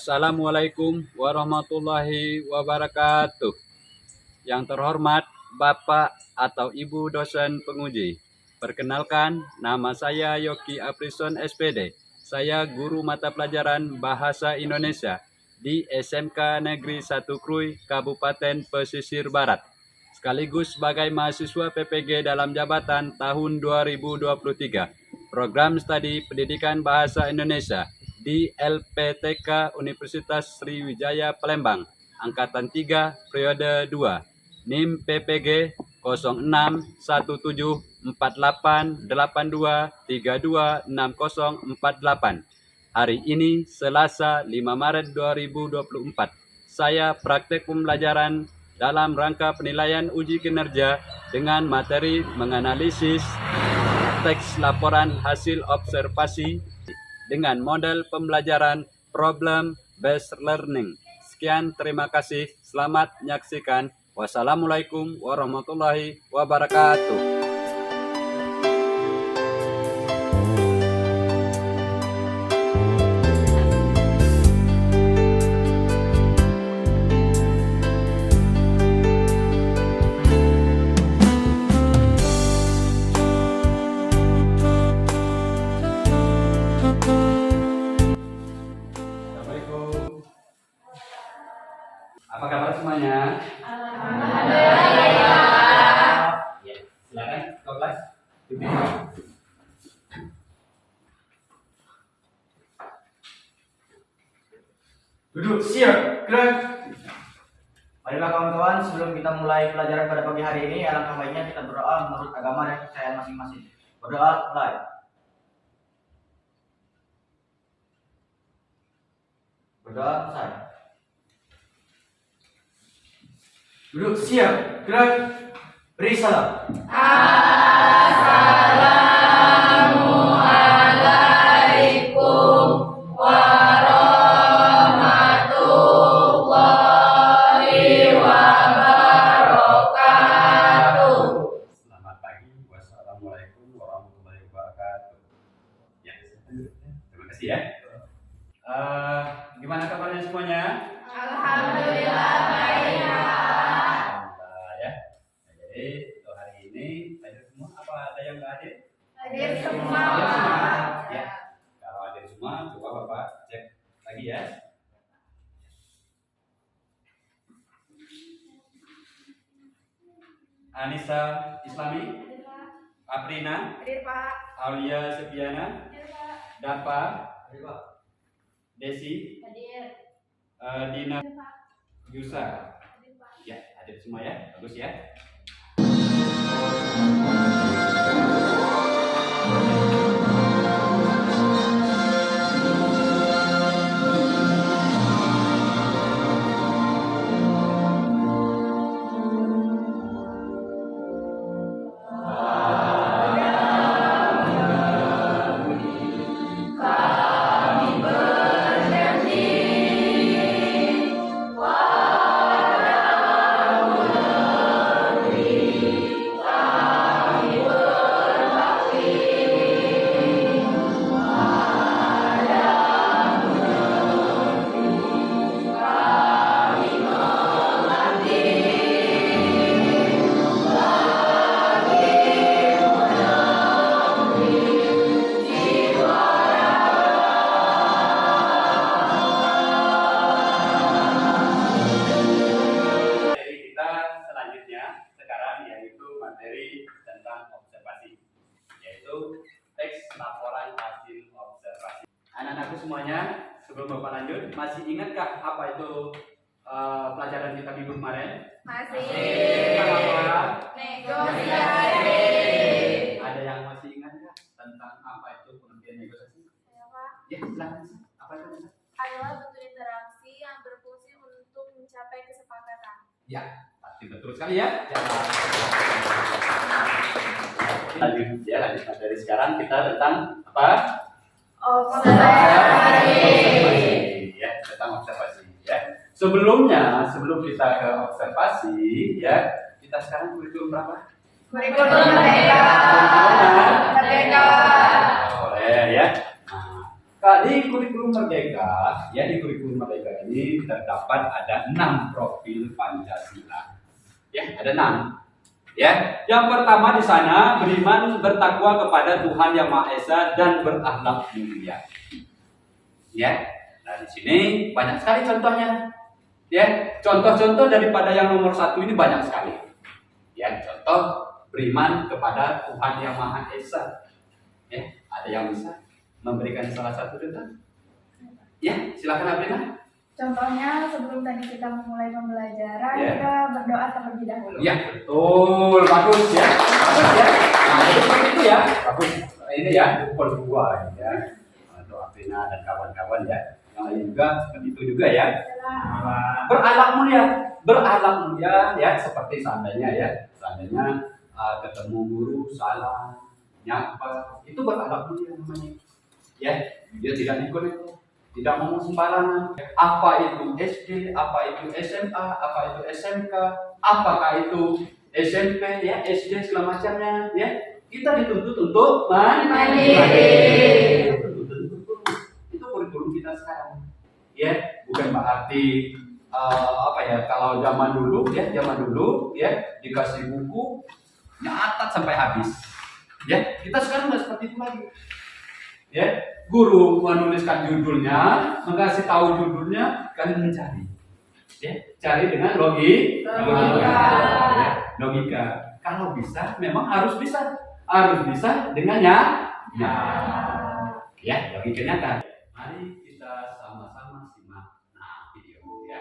Assalamualaikum warahmatullahi wabarakatuh. Yang terhormat Bapak atau Ibu dosen penguji. Perkenalkan, nama saya Yoki Aprison SPD. Saya guru mata pelajaran Bahasa Indonesia di SMK Negeri 1 Krui, Kabupaten Pesisir Barat. Sekaligus sebagai mahasiswa PPG dalam jabatan tahun 2023. Program Studi Pendidikan Bahasa Indonesia di LPTK Universitas Sriwijaya Palembang, Angkatan 3, Periode 2, NIM PPG 06174882326048. Hari ini Selasa 5 Maret 2024. Saya praktek pembelajaran dalam rangka penilaian uji kinerja dengan materi menganalisis teks laporan hasil observasi dengan model pembelajaran problem based learning. Sekian, terima kasih. Selamat menyaksikan. Wassalamualaikum warahmatullahi wabarakatuh. Assalamualaikum. Apa kabar semuanya? Ya, silakan ke kelas. Duduk, siap, gerak. Marilah kawan-kawan, sebelum kita mulai pelajaran pada pagi hari ini, alangkah baiknya kita berdoa menurut agama dan kepercayaan masing-masing. Berdoa, mulai. Berdoa, selesai. Duduk, siap, gerak. Beri salam. Assalamualaikum warahmatullahi wabarakatuh. Selamat pagi. Wassalamualaikum warahmatullahi wabarakatuh. Ya, terima kasih ya. Gimana kabarnya semuanya? Alhamdulillah baik. Alhamdulillah ya. Nah, jadi untuk hari ini hadir semua. Apa ada yang nggak hadir? Hadir semua. Hadir semua. Ya. Kalau hadir semua, coba Bapak cek lagi ya. Anissa Islami, Aprina, Hadir Pak. Aulia Sepiana, Hadir Pak. Dapa, Beri, Pak. Desi, Hadir. Dina, Hadir Pak. Yusa. Hadir Pak. Ya, hadir semua ya. Bagus ya. Materi kita selanjutnya sekarang yaitu materi tentang observasi, yaitu teks laporan hasil observasi. Anak-anakku semuanya, sebelum Bapak lanjut, masih ingatkah apa itu pelajaran kita minggu kemarin? Masih. Tentang apa? Negosiasi. Ada yang masih ingat nggak tentang apa itu pengertian negosiasi? Ya, Pak. Ya, silakan. Apa itu? Adalah bentuk interaksi yang berfungsi untuk mencapai kesepakatan. Ya, pasti betul sekali ya. Lanjut ya, lanjut materi sekarang kita tentang apa? Observasi. Ya, tentang observasi ya. Sebelumnya, sebelum kita ke observasi ya, kita sekarang kurikulum berapa? Kurikulum merdeka. Kurikulum Merdeka. boleh ya. Nah, di kurikulum Merdeka, ya di kurikulum Merdeka ini terdapat ada 6 profil Pancasila. Ya, ada 6. Ya, yang pertama di sana beriman bertakwa kepada Tuhan Yang Maha Esa dan berakhlak mulia. Ya, nah di sini banyak sekali contohnya. Ya, contoh-contoh daripada yang nomor 1 ini banyak sekali. Ya, contoh beriman kepada Tuhan Yang Maha Esa. Ya, ada yang bisa memberikan salah satu contoh? Ya, silakan Aprina. Contohnya sebelum tadi kita memulai pembelajaran, Ya. kita berdoa terlebih dahulu. Ya, betul, bagus ya, bagus ya. Nah, itu seperti itu ya, bagus. Ini ya, pukul 2 ya. Untuk Aprina dan kawan-kawan ya. Yang lain juga seperti itu juga ya. Berakhlak mulia ya, seperti seandainya ketemu guru salah, nyapa, itu berakhlak mulia namanya. Ya, dia tidak ikut-ikut, tidak ngomong sembarangan. Apa itu SD, apa itu SMA, apa itu SMK, apakah itu SMP, ya SD segala macamnya, ya. Kita dituntut untuk mandiri. Itu kurikulum kita sekarang. Ya, bukan berarti kalau zaman dulu ya dikasih buku nyatat sampai habis. Ya, kita sekarang nggak seperti itu lagi. Ya, guru menuliskan judulnya, mengasih tahu judulnya, kalian mencari. Ya, cari dengan logika. Ya, logika. Kalau bisa, memang harus bisa dengan ya, logikanya kan. Mari kita sama-sama simak video ya.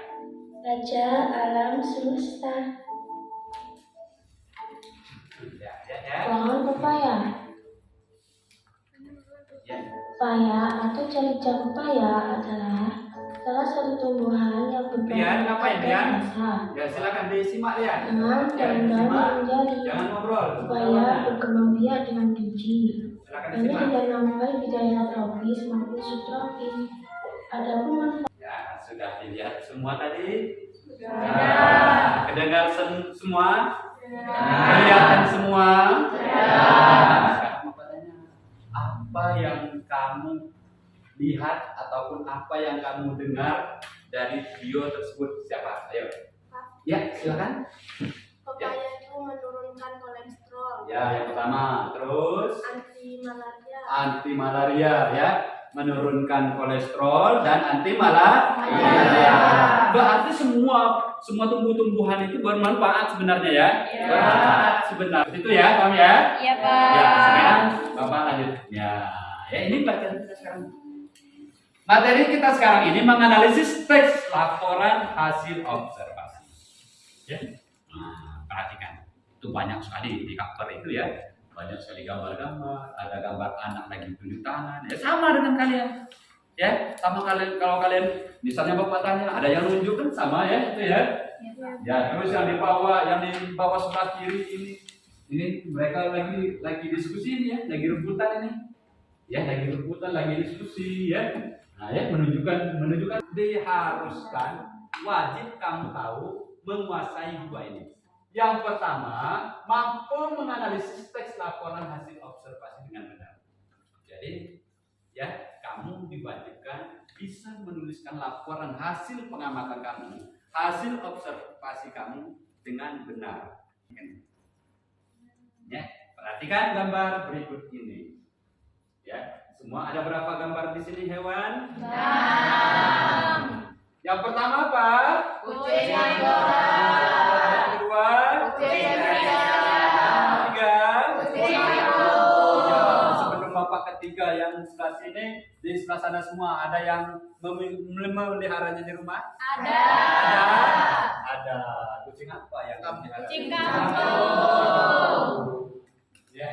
Raja alam semesta. Ya. Pohon pepaya. Ya. Pepaya atau cari-cari pepaya adalah salah satu tumbuhan yang Rian, ngapain, Rian? rasa. Ya, silakan disimak ya. Dengan daun-daun yang menjadi. Jangan ngobrol. Pepaya berkembang biak dengan biji. Silakan Ini disimak. ditanam baik di daerah tropis maupun subtropis. Adapun manfaat Ya, sudah dilihat semua tadi? Sudah. Kedengar semua? Kelihatan semua? Sekarang mau tanya, apa yang kamu lihat ataupun apa yang kamu dengar dari video tersebut? Siapa? Ayo. Ya, silakan. Pepaya itu menurunkan kolesterol, Ya, yang pertama. Terus anti malaria, anti malaria ya, menurunkan kolesterol dan anti malaria. Berarti semua tumbuh-tumbuhan itu bermanfaat sebenarnya ya. Iya. Bermanfaat sebenarnya. Itu ya, paham ya? Iya Ya, sekarang Bapak lanjut. Ya, ini pelajaran kita sekarang. Materi kita sekarang ini menganalisis teks laporan hasil observasi. Ya. Nah, perhatikan. Itu banyak sekali di cover itu ya. Banyak sekali gambar-gambar, ada gambar anak lagi tunjuk tangan. Ya sama dengan kalian. Ya, sama kalian kalau kalian misalnya Bapak tanya, ada yang nunjuk kan sama ya itu ya. Ya, terus yang di bawah sebelah kiri ini mereka lagi diskusi ini ya, lagi rebutan ini. Ya, lagi rebutan, lagi diskusi ya. Nah, ya menunjukkan diharuskan wajib kamu tahu menguasai dua ini. Yang pertama, mampu menganalisis teks laporan hasil observasi dengan benar. Jadi, ya, kamu diwajibkan bisa menuliskan laporan hasil pengamatan kamu, hasil observasi kamu dengan benar. Ya, perhatikan gambar berikut ini. Ya, semua ada berapa gambar di sini hewan? 6. Yang pertama apa? Kucing Yang kedua? Kucing Tiga? Kucing Ya, sebelum Bapak ketiga yang sebelah sini, di sebelah sana semua ada yang memeliharanya di rumah? Ada. Ada. Kucing apa yang kamu pelihara? Kucing kampung. Ya.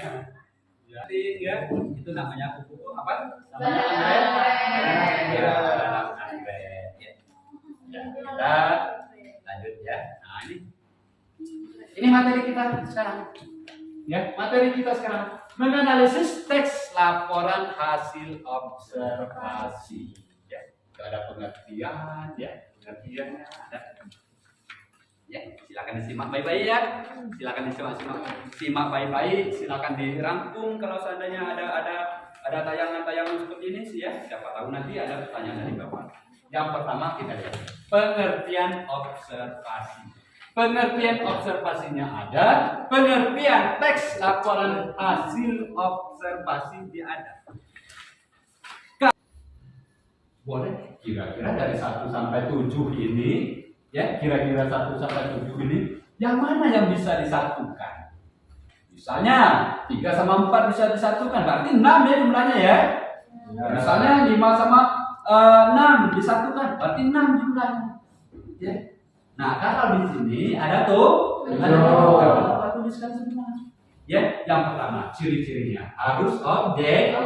Jadi ya, itu namanya kuku apa? Beranak. Ya, beranak. Ya, kita lanjut ya. Nah, ini materi kita sekarang. Ya, materi kita sekarang menganalisis teks laporan hasil observasi. Ya, ada pengertian, ya, pengertiannya ada. Ya, silakan disimak baik-baik ya. Silakan disimak baik-baik. Silakan dirangkum kalau seandainya ada tayangan-tayangan seperti ini sih ya. Siapa tahu nanti ada pertanyaan dari Bapak. Yang pertama kita lihat pengertian observasi. Pengertian observasinya ada, pengertian teks laporan hasil observasi ada. Boleh kira-kira dari 1 sampai 7 ini, ya kira-kira 1 sampai 7 ini, yang mana yang bisa disatukan? Misalnya 3 sama 4 bisa disatukan, berarti 6 ya jumlahnya ya. Misalnya 5 sama 6 disatukan, berarti 6 jumlahnya. Ya. Nah kalau di sini ada tuh, ada tuliskan semua. Ya, yang pertama ciri-cirinya harus objektif.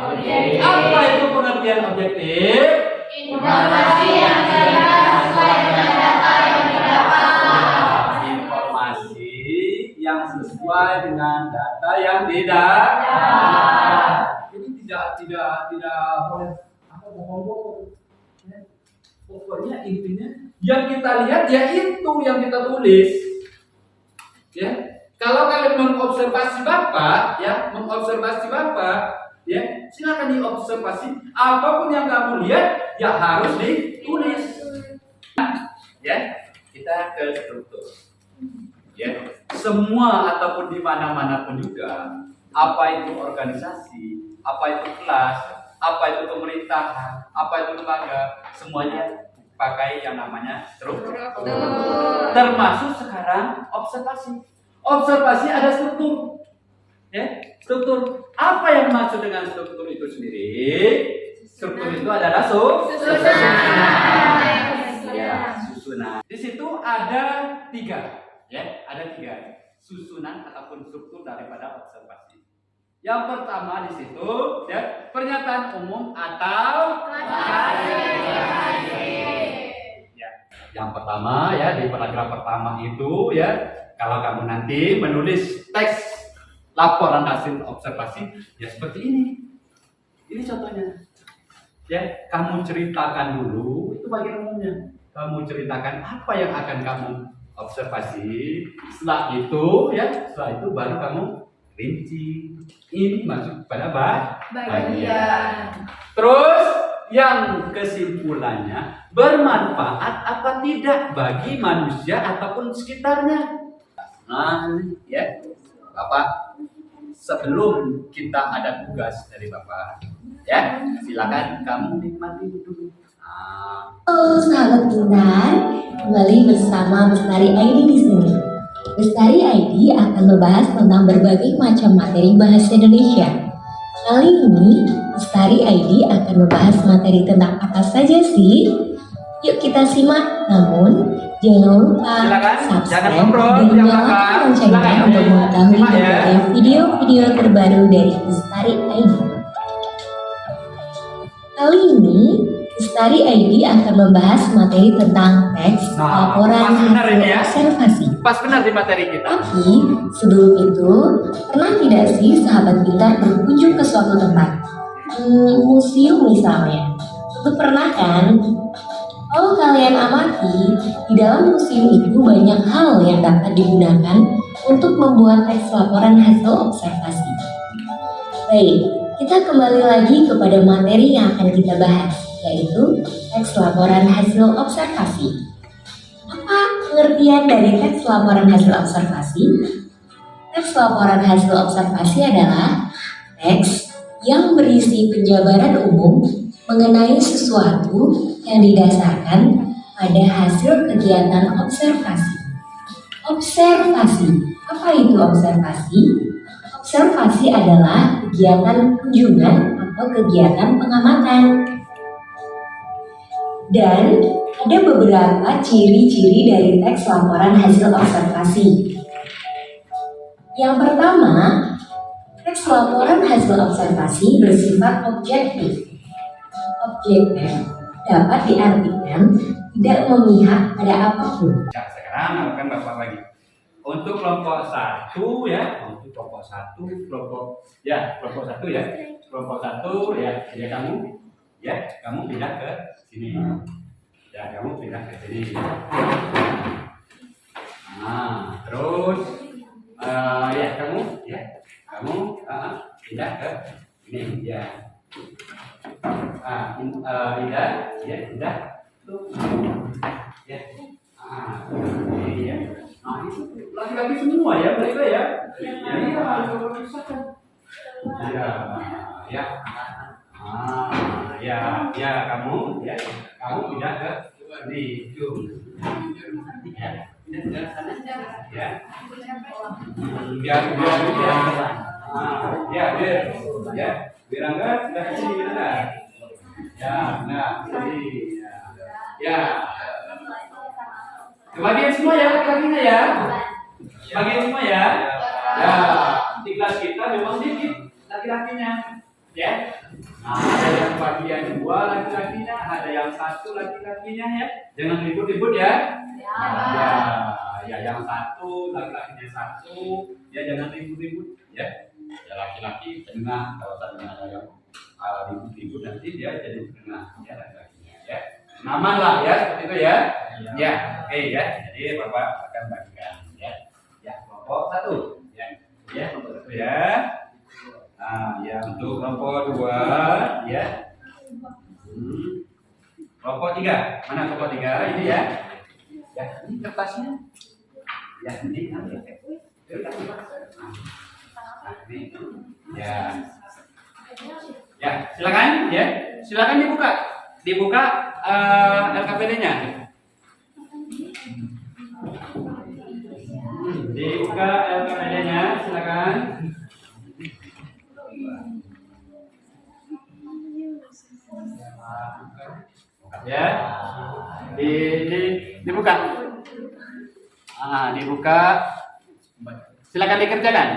Apa itu pengertian objektif? Informasi yang jelas sesuai dengan data yang didapat. Informasi yang sesuai dengan data yang didapat. Jadi tidak boleh apa bohong-bohong. Pokoknya intinya yang kita lihat ya itu yang kita tulis. Ya. Kalau kalian mengobservasi Bapak, ya silakan diobservasi. Apapun yang kamu lihat, ya harus ditulis. Ya, kita ke struktur. Ya, semua ataupun di mana-mana pun juga, apa itu organisasi, apa itu kelas, apa itu pemerintahan, apa itu lembaga, semuanya pakai yang namanya struktur. Termasuk sekarang observasi. Observasi ada struktur. Ya, struktur. Apa yang maksud dengan struktur itu sendiri? Struktur itu adalah susunan. Ya, susunan. Di situ ada 3. Ya, ada 3 susunan ataupun struktur daripada observasi. Yang pertama di situ ya pernyataan umum atau ya. Yang pertama ya di paragraf pertama itu ya kalau kamu nanti menulis teks laporan hasil observasi ya seperti ini. Ini contohnya. Ya, kamu ceritakan dulu itu bagian umumnya. Kamu ceritakan apa yang akan kamu observasi. Setelah itu baru kamu rinci. Ini masuk pada bagian. Terus yang kesimpulannya bermanfaat apa tidak bagi manusia ataupun sekitarnya. Nah, ya, Bapak, sebelum kita ada tugas dari Bapak, ya, silakan kamu nikmati dulu. Halo sahabat pintar, kembali bersama Bestari ID di sini. Bestari ID akan membahas tentang berbagai macam materi bahasa Indonesia. Kali ini, Bestari ID akan membahas materi tentang apa saja sih? Yuk kita simak, namun jangan lupa subscribe dan nyalakan loncengnya untuk mengetahui berbagai video-video terbaru dari Bestari ID. Kali ini, Bestari ID akan membahas materi tentang teks laporan hasil observasi. Pas benar di materi kita. Tapi sebelum itu, pernah tidak sih sahabat pintar berkunjung ke suatu tempat? Museum misalnya. Tentu pernah kan? Kalau kalian amati, di dalam museum itu banyak hal yang dapat digunakan untuk membuat teks laporan hasil observasi. Baik, kita kembali lagi kepada materi yang akan kita bahas, yaitu teks laporan hasil observasi. Apa pengertian dari teks laporan hasil observasi? Teks laporan hasil observasi adalah teks yang berisi penjabaran umum mengenai sesuatu yang didasarkan pada hasil kegiatan observasi. Observasi, apa itu observasi? Observasi adalah kegiatan kunjungan atau kegiatan pengamatan. Dan ada beberapa ciri-ciri dari teks laporan hasil observasi. Yang pertama, teks laporan hasil observasi bersifat objektif. Objektif dapat diartikan tidak memihak pada apapun. Ya, sekarang akan Bapak lagi. Untuk kelompok 1 ya, kelompok 1 ya, kamu pindah ke sini. Ya, kamu pindah ke sini. Nah, terus kamu pindah ke sini ya. Ida, ya, Ida. Tuh. Ya. Iya. Nah, itu laki-laki semua ya, mereka ya. Iya, coba pisahkan. Ya, ya. Ya, kamu, ya. Kamu pindah ke sini, cium. Ya, pindah ke sana. Ya. Biar biar enggak pindah ke sini benar. Ya, nah, sini. Ya. Kebagian semua ya laki-lakinya ya. Kebagian semua ya. Ya, di kelas kita memang dikit laki-lakinya. Ya. Nah, ada yang bagian 2 laki-lakinya, ada yang 1 laki-lakinya ya. Jangan ribut-ribut ya. Ya, yang 1 laki-lakinya 1. Ya, jangan ribut-ribut ya. Ya laki-laki tengah, kalau tadi ada yang ribut-ribut nanti dia jadi tengah ya laki-lakinya ya. Aman lah ya seperti itu ya. Ya, oke ya. Jadi Bapak akan bagikan ya. Ya, kelompok 1. Ya, kelompok 1 ya. Nah, ya untuk kelompok 2 ya. Kelompok 3. Mana kelompok 3? Ini ya. Ya, ini kertasnya. Ya, ini ambil. Ya. Ya, silakan ya. Silakan dibuka. Dibuka LKPD-nya. Dibuka LKPD-nya, silakan. Ya. Dibuka. Dibuka. Silakan dikerjakan.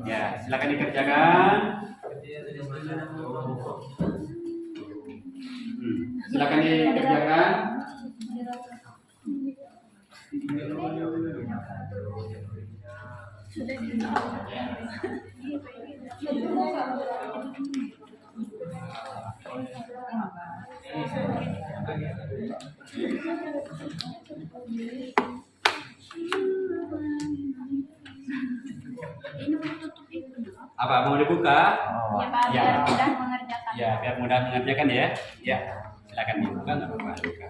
Ya, silakan dikerjakan. Silakan dikerjakan. Apa mau dibuka? Ya, Pak, biar mudah mengerjakan. Ya, biar mudah mengerjakan ya. Ya, silakan dibuka, nggak apa-apa. Buka.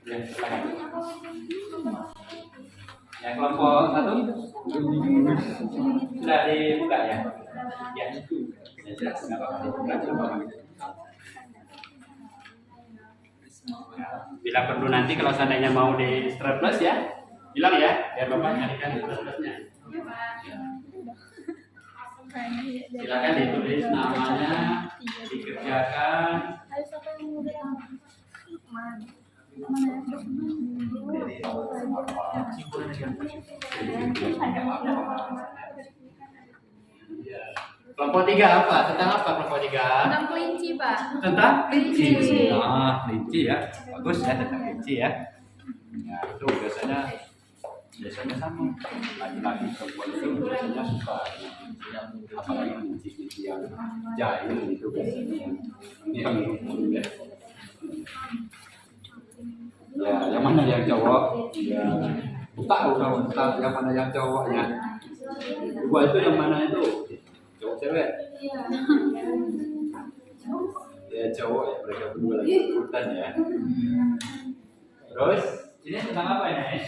Ya, silakan. Ya, kelompok 1 sudah dibuka ya. Ya, jelas nggak apa-apa dibuka coba. Bila perlu nanti kalau seandainya mau di strapless ya, bilang ya, biar Bapak nyarikan straplessnya. Silakan ditulis namanya, dikerjakan. Kelompok 3 apa? Tentang apa kelompok 3? Tentang kelinci, Pak. Tentang kelinci. Kelinci ya. Bagus ya tentang kelinci ya. Ya, itu biasanya sama. Laki-laki perempuan itu biasanya suka apalagi kelinci yang jahil itu biasanya. Ini yang umum ya. Ya, yang mana yang cowok? Ya, tahu yang mana yang cowoknya. Gua itu yang mana itu? Cowok cewek? Ya cowok ya, mereka berdua lagi ikutan ya. Terus, ini tentang apa ini?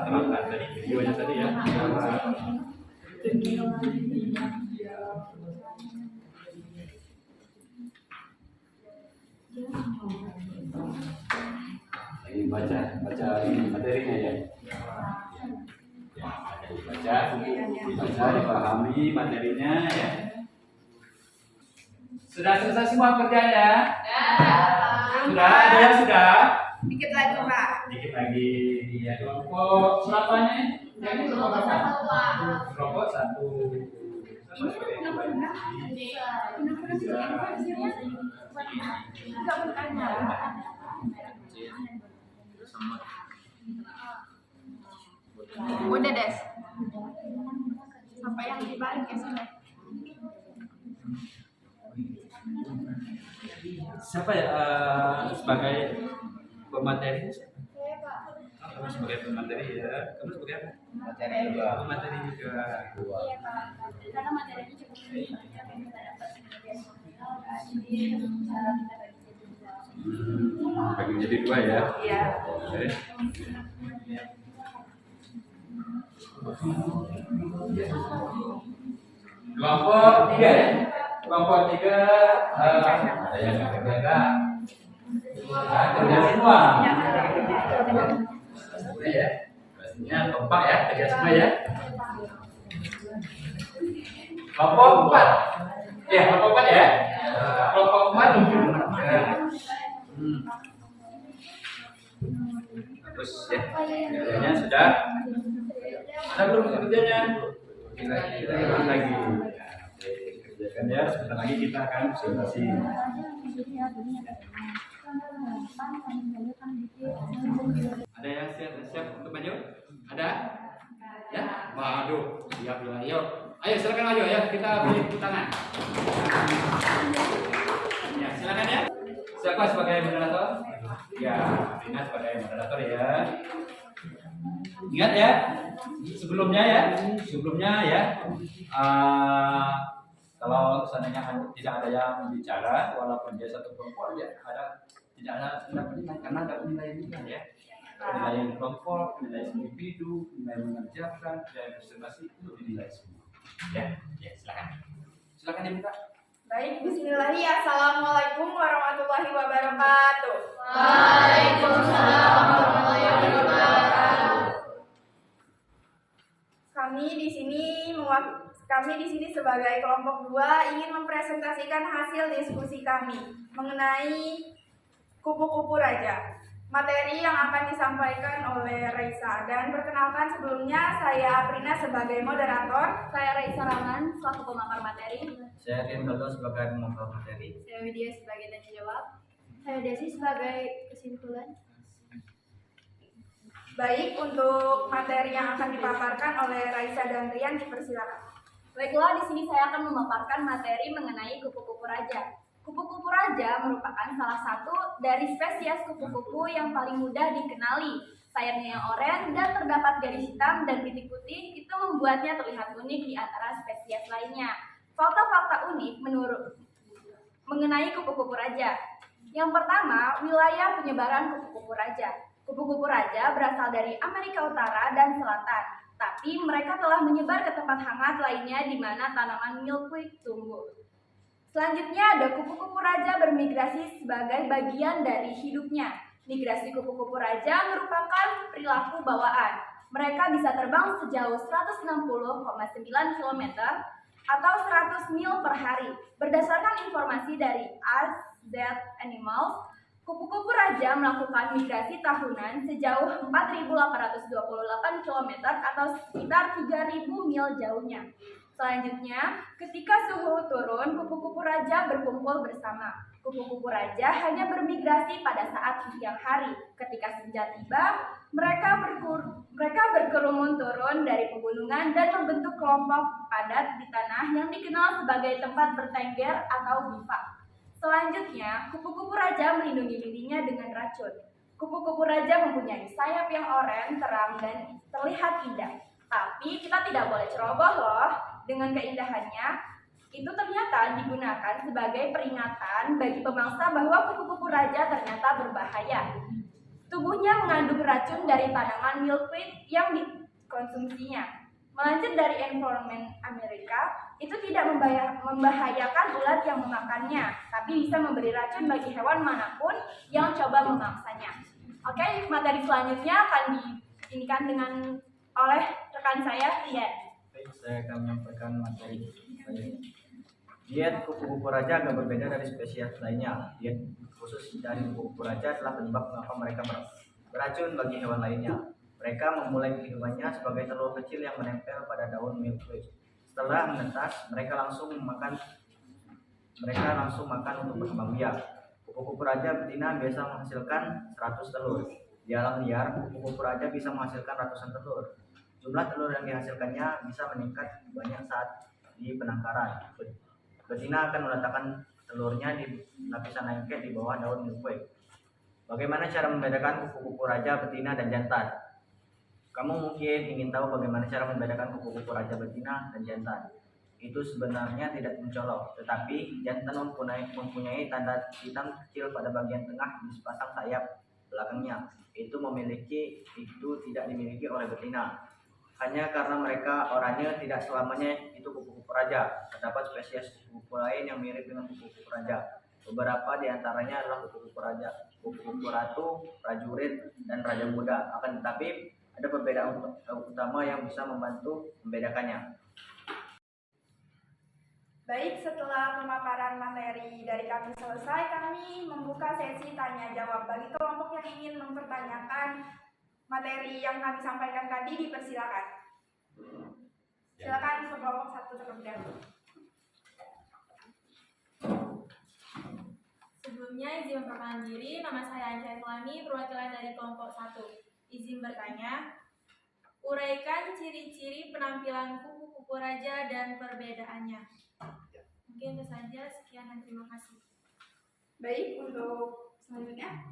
Terangkan tadi videonya tadi ya. Ini baca ini materinya ya. Baca, dipahami materinya ya. Sudah selesai semua kerjanya? Sudah, ada yang sudah? Dikit lagi, Pak. Dikit lagi. Ya, kelompok berapa nih? Yang ini kelompok apa? Kelompok 1. Enggak bertanya. semut. Udah Des. Sampai yang dibalik ya sudah. Siapa ya sebagai pemateri? Saya Pak. Kamu sebagai pemateri ya. Kamu sebagai apa? Materi juga. Pemateri juga. Iya Pak. Karena materinya cukup banyak yang kita dapat kemudian Bagi jadi dua ya. Iya. Oke. Kelompok 3 ya. Kelompok 3 ada yang kerja kerja semua. Boleh ya. Pastinya kompak ya, kerja semua ya. Kelompok 4. Ya, kelompok 4 ya. Kelompok 4. Terus ya, kerjanya sudah. Ada belum kerjanya? Kita lagi. Kerjakan ya, sebentar lagi kita akan presentasi. Ada yang siap untuk maju? Ada? Ya? Waduh, siap ya. Ayo, silakan maju ya. Kita beri tepuk tangan. Ya, silakan ya. Siapa sebagai moderator? Ya, Rina sebagai moderator ya. Ingat ya, sebelumnya ya, kalau seandainya tidak ada yang bicara, walaupun dia satu kelompok, ya tidak ada penilaian karena ada penilaian ya. Penilaian kelompok, penilaian individu, penilaian mengerjakan, penilaian presentasi itu dinilai semua. Ya, silakan ya Mbak. Baik, bismillahirrahmanirrahim. Assalamualaikum warahmatullahi wabarakatuh. Waalaikumsalam warahmatullahi wabarakatuh. Kami di sini sebagai kelompok 2 ingin mempresentasikan hasil diskusi kami mengenai kupu-kupu raja. Materi yang akan disampaikan oleh Raisa, dan perkenalkan sebelumnya saya Aprina sebagai moderator, Saya Raisa Rahman selaku pemaparan materi. Saya Tim Dodo sebagai pemaparan materi. Saya Widya sebagai tanya jawab. Saya Desi sebagai kesimpulan. Baik, untuk materi yang akan dipaparkan oleh Raisa dan Rian dipersilakan. Baiklah, di sini saya akan memaparkan materi mengenai kupu-kupu raja. Kupu-kupu raja merupakan salah satu dari spesies kupu-kupu yang paling mudah dikenali. Sayapnya yang oranye dan terdapat garis hitam dan titik putih itu membuatnya terlihat unik di antara spesies lainnya. Fakta-fakta unik mengenai kupu-kupu raja. Yang pertama, wilayah penyebaran kupu-kupu raja. Kupu-kupu raja berasal dari Amerika Utara dan Selatan, tapi mereka telah menyebar ke tempat hangat lainnya di mana tanaman milkweed tumbuh. Selanjutnya ada kupu-kupu raja bermigrasi sebagai bagian dari hidupnya. Migrasi kupu-kupu raja merupakan perilaku bawaan. Mereka bisa terbang sejauh 160,9 km atau 100 mil per hari. Berdasarkan informasi dari AZ Animals, kupu-kupu raja melakukan migrasi tahunan sejauh 4.828 km atau sekitar 3.000 mil jauhnya. Selanjutnya, ketika suhu turun, kupu-kupu raja berkumpul bersama. Kupu-kupu raja hanya bermigrasi pada saat siang hari. Ketika senja tiba, mereka berkerumun turun dari pegunungan dan membentuk kelompok padat di tanah yang dikenal sebagai tempat bertengger atau bivak. Selanjutnya, kupu-kupu raja melindungi dirinya dengan racun. Kupu-kupu raja mempunyai sayap yang oranye, terang, dan terlihat indah. Tapi kita tidak boleh ceroboh loh. Dengan keindahannya, itu ternyata digunakan sebagai peringatan bagi pemangsa bahwa kupu-kupu raja ternyata berbahaya. Tubuhnya mengandung racun dari tanaman milkweed yang dikonsumsinya. Melansir dari Environment Amerika, itu tidak membahayakan ulat yang memakannya, tapi bisa memberi racun bagi hewan manapun yang coba memangsanya. Oke, materi selanjutnya akan diinikan oleh rekan saya, Rian. Baik, saya akan menyampaikan materi. Diet kupu-kupu raja agak berbeda dari spesies lainnya. Diet khusus dari kupu-kupu raja adalah penyebab mengapa mereka beracun bagi hewan lainnya. Mereka memulai kehidupannya sebagai telur kecil yang menempel pada daun milkweed. Setelah menetas, mereka langsung makan untuk berkembang biak. Kupu-kupu raja betina biasa menghasilkan 100 telur. Di alam liar, kupu-kupu raja bisa menghasilkan ratusan telur. Jumlah telur yang dihasilkannya bisa meningkat banyak saat di penangkaran. Betina akan meletakkan telurnya di lapisan lengket di bawah daun milkweed. Bagaimana cara membedakan kupu-kupu raja, betina, dan jantan? Kamu mungkin ingin tahu bagaimana cara membedakan kupu-kupu raja, betina, dan jantan. Itu sebenarnya tidak mencolok, tetapi jantan mempunyai tanda hitam kecil pada bagian tengah di sepasang sayap belakangnya. Itu tidak dimiliki oleh betina. Hanya karena mereka oranye, tidak selamanya itu kupu-kupu raja. Terdapat spesies kupu-kupu lain yang mirip dengan kupu-kupu raja. Beberapa di antaranya adalah kupu-kupu raja, kupu-kupu ratu, prajurit, dan raja muda. Akan tetapi ada perbedaan utama yang bisa membantu membedakannya. Baik, setelah pemaparan materi dari kami selesai, kami membuka sesi tanya jawab. Bagi kelompok yang ingin mempertanyakan materi yang kami sampaikan tadi, dipersilakan. Silakan kelompok 1 terlebih dahulu. Sebelumnya izin memperkenalkan diri, nama saya Anca Islami, perwakilan dari kelompok 1. Izin bertanya, uraikan ciri-ciri penampilan kupu-kupu raja dan perbedaannya. Mungkin itu saja, sekian dan terima kasih. Baik, untuk selanjutnya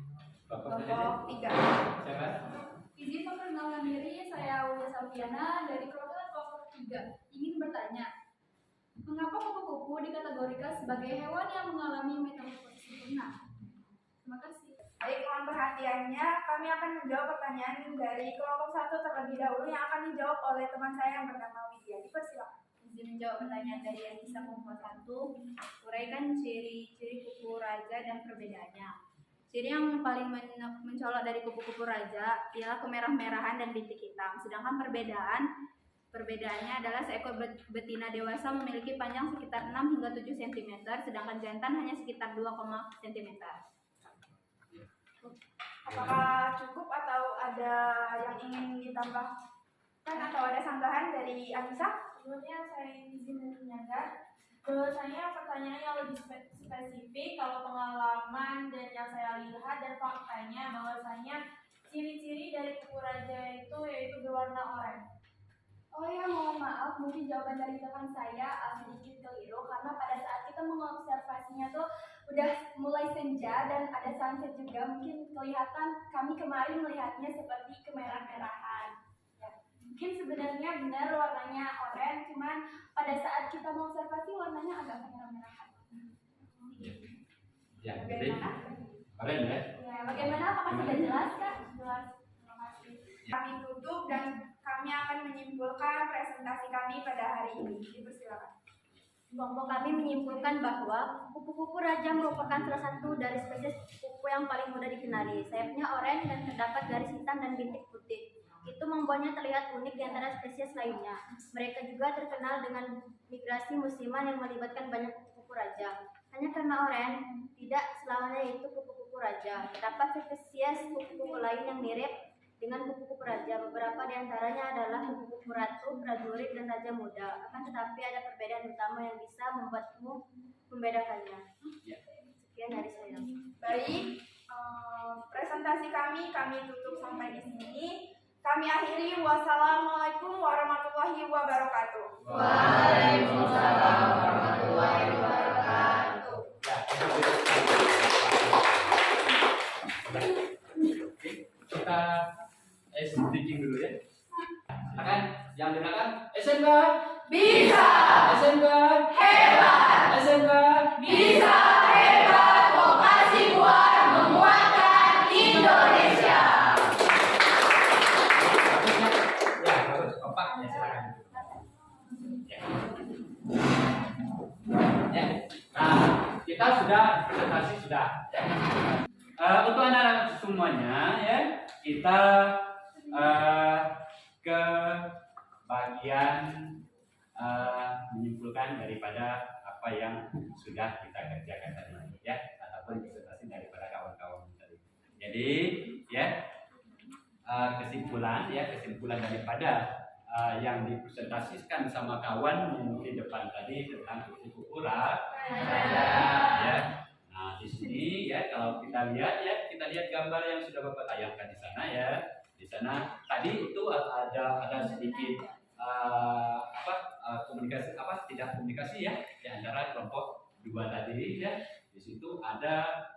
kelompok 3. Izin memperkenalkan diri, saya Ulia Safiana dari kelompok 3. Ingin bertanya, mengapa kupu-kupu dikategorikan sebagai hewan yang mengalami metamorfosis sempurna? Terima kasih. Baik, mohon perhatiannya. Kami akan menjawab pertanyaan dari kelompok 1 terlebih dahulu yang akan dijawab oleh teman saya yang bernama Widya. Dipersilakan. Izin menjawab pertanyaan dari Anissa kelompok 1. Uraikan ciri-ciri kupu raja dan perbedaannya. Ciri yang paling mencolok dari kupu-kupu raja ialah kemerah-merahan dan bintik hitam. Sedangkan perbedaannya adalah seekor betina dewasa memiliki panjang sekitar 6 hingga 7 cm, sedangkan jantan hanya sekitar 2, cm. Apakah cukup atau ada yang ingin ditambahkan atau ada sanggahan dari Anissa? Sebelumnya saya izin menyampaikan bahwasanya pertanyaan yang lebih spesifik kalau pengalaman dan yang saya lihat dan faktanya bahwasanya ciri-ciri dari kupu raja itu yaitu berwarna oranye. Oh ya, mohon maaf, mungkin jawaban dari teman saya sedikit keliru karena pada saat kita mengobservasinya tuh udah mulai senja dan ada sunset juga. Mungkin kelihatan kami kemarin melihatnya seperti kemerah-merahan. Ya, mungkin sebenarnya benar warnanya oranye, cuman pada saat kita mengobservasi warnanya agak kemerah-merahan. Ya, jadi keren ya. Ya, bagaimana? Apakah sudah jelas, Kak? Jelas. Terima kasih. Kami tutup dan kami akan menyimpulkan presentasi kami pada hari ini. Dipersilakan. Kelompok kami menyimpulkan bahwa kupu-kupu raja merupakan salah satu dari spesies kupu yang paling mudah dikenali. Sayapnya oranye dan terdapat garis hitam dan bintik putih. Itu membuatnya terlihat unik di antara spesies lainnya. Mereka juga terkenal dengan migrasi musiman yang melibatkan banyak kupu-kupu raja. Hanya karena oranye, tidak selamanya itu kupu-kupu raja. Terdapat spesies kupu-kupu lain yang mirip dengan kupu-kupu raja. Beberapa di antaranya adalah kupu-kupu ratu, prajurit, dan raja muda. Akan tetapi ada perbedaan utama yang bisa membuatmu membedakannya. Sekian dari saya. Baik, presentasi kami tutup sampai di sini. Kami akhiri. Wassalamualaikum warahmatullahi wabarakatuh. Waalaikumsalam warahmatullahi wabarakatuh. Kita speaking dulu ya. Silakan yang di belakang. SMK Bisa, SMK hebat, SMK bisa, hebat. Vokasi buat menguatkan Indonesia. Ya, bagus. Kompak ya, silakan. Ya. Nah, kita sudah presentasi sudah. Untuk anak-anak semuanya ya, kita ke bagian menyimpulkan daripada apa yang sudah kita kerjakan tadi ya, ataupun presentasi daripada kawan-kawan tadi. Jadi ya, kesimpulan daripada yang dipresentasikan sama kawan yang di depan tadi tentang kupu-kupu raja ya. Nah, di sini ya kalau kita lihat gambar yang sudah Bapak tayangkan di sana ya. Di sana tadi itu ada sedikit komunikasi tidak komunikasi ya di antara kelompok 2 tadi ya. Di situ ada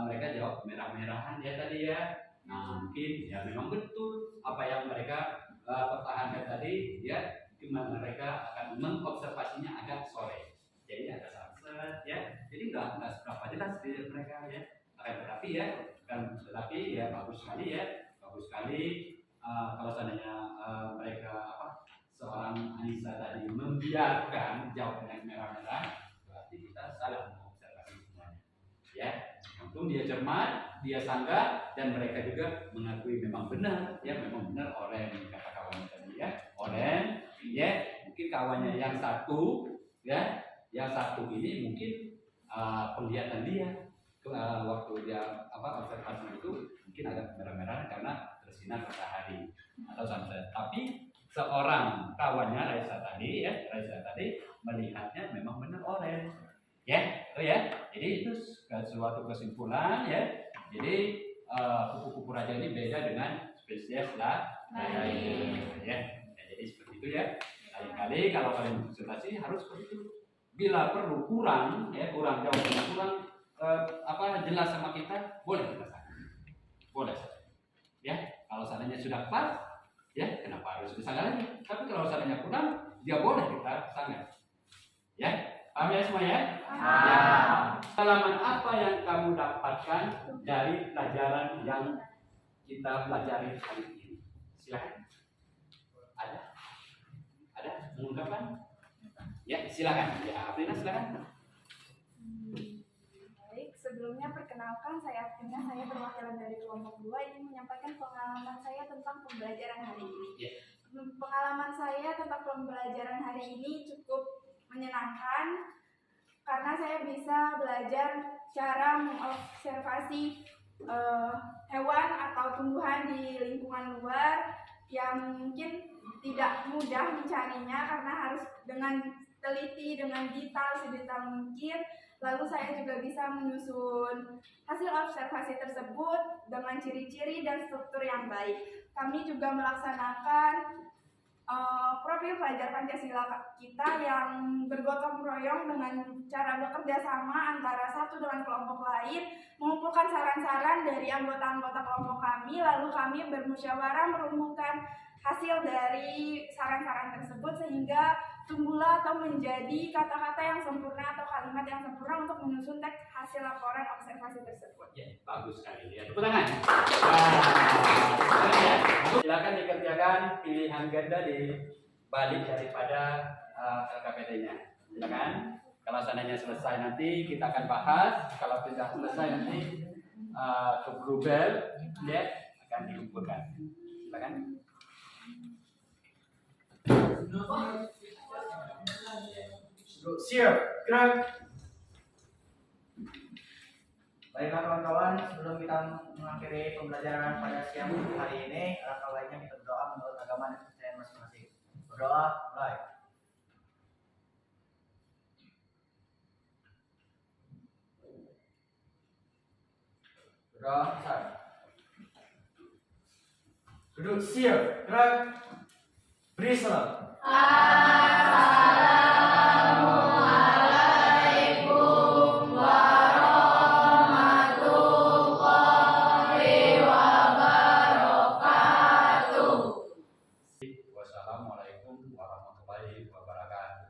mereka jawab merah-merahan ya tadi ya. Nah mungkin ya memang betul apa yang mereka pertahankan tadi ya, cuma mereka akan mengobservasinya agak sore. Jadi ada sunset ya. Jadi nggak seberapa jelas di mereka ya. Akan tetapi ya bagus sekali ya. Bagus sekali kalau seandainya mereka seorang Anissa tadi membiarkan jawaban yang merah-merah, berarti kita salah mengobservasi semuanya. Ya, untung dia cermat, dia sanggah, dan mereka juga mengakui memang benar, ya memang benar oren kata kawannya tadi ya, oren, ya mungkin kawannya yang satu, ya, yang satu ini mungkin penglihatan dia waktu dia observasi itu mungkin agak merah-merah karena bersinar matahari atau sunset. Tapi seorang kawannya Raisa tadi melihatnya memang benar orange. Ya, itu ya. Jadi itu suatu kesimpulan ya. Jadi kupu-kupu raja ini beda dengan spesies lain. Ya. Jadi seperti itu ya. Kali-kali kalau kalian observasi harus seperti itu. Bila perlu kurang jawabannya kurang jelas sama kita, boleh kita sangat. Boleh. Ya, kalau seandainya sudah pas, ya kenapa harus disanggah lagi? Tapi kalau seandainya kurang, dia boleh kita sanggah. Ya, paham ya semua ya? Ya. Pengalaman apa yang kamu dapatkan dari pelajaran yang kita pelajari hari ini? Silakan. Ada mengungkapkan? Ya, silakan. Ya, Aprina silakan. Sebelumnya perkenalkan, saya Aprina, saya perwakilan dari kelompok 2 ingin menyampaikan pengalaman saya tentang pembelajaran hari ini. Pengalaman saya tentang pembelajaran hari ini cukup menyenangkan karena saya bisa belajar cara mengobservasi hewan atau tumbuhan di lingkungan luar yang mungkin tidak mudah mencarinya karena harus dengan teliti, dengan detail sedetail mungkin. Lalu saya juga bisa menyusun hasil observasi tersebut dengan ciri-ciri dan struktur yang baik. Kami juga melaksanakan profil pelajar Pancasila kita yang bergotong royong dengan cara bekerja sama antara satu dengan kelompok lain, mengumpulkan saran-saran dari anggota-anggota kelompok kami, lalu kami bermusyawarah merumuskan hasil dari saran-saran tersebut sehingga tumbuhlah atau menjadi kata-kata yang sempurna atau kalimat yang sempurna untuk menyusun teks hasil laporan observasi tersebut. Ya, bagus sekali ya. Tepuk tangan. Silakan dikerjakan pilihan ganda di balik daripada LKPD-nya. Silakan. Kalau seandainya selesai nanti kita akan bahas. Kalau tidak selesai nanti ke Google ya akan dikumpulkan. Silakan. Siap, gerak. Baiklah kawan-kawan, sebelum kita mengakhiri pembelajaran pada siang hari ini, alangkah baiknya kita berdoa menurut agama dan kepercayaan masing-masing. Berdoa, mulai. Berdoa, besar. Duduk, siap, gerak. Beri salam. Wassalamualaikum warahmatullahi wabarakatuh.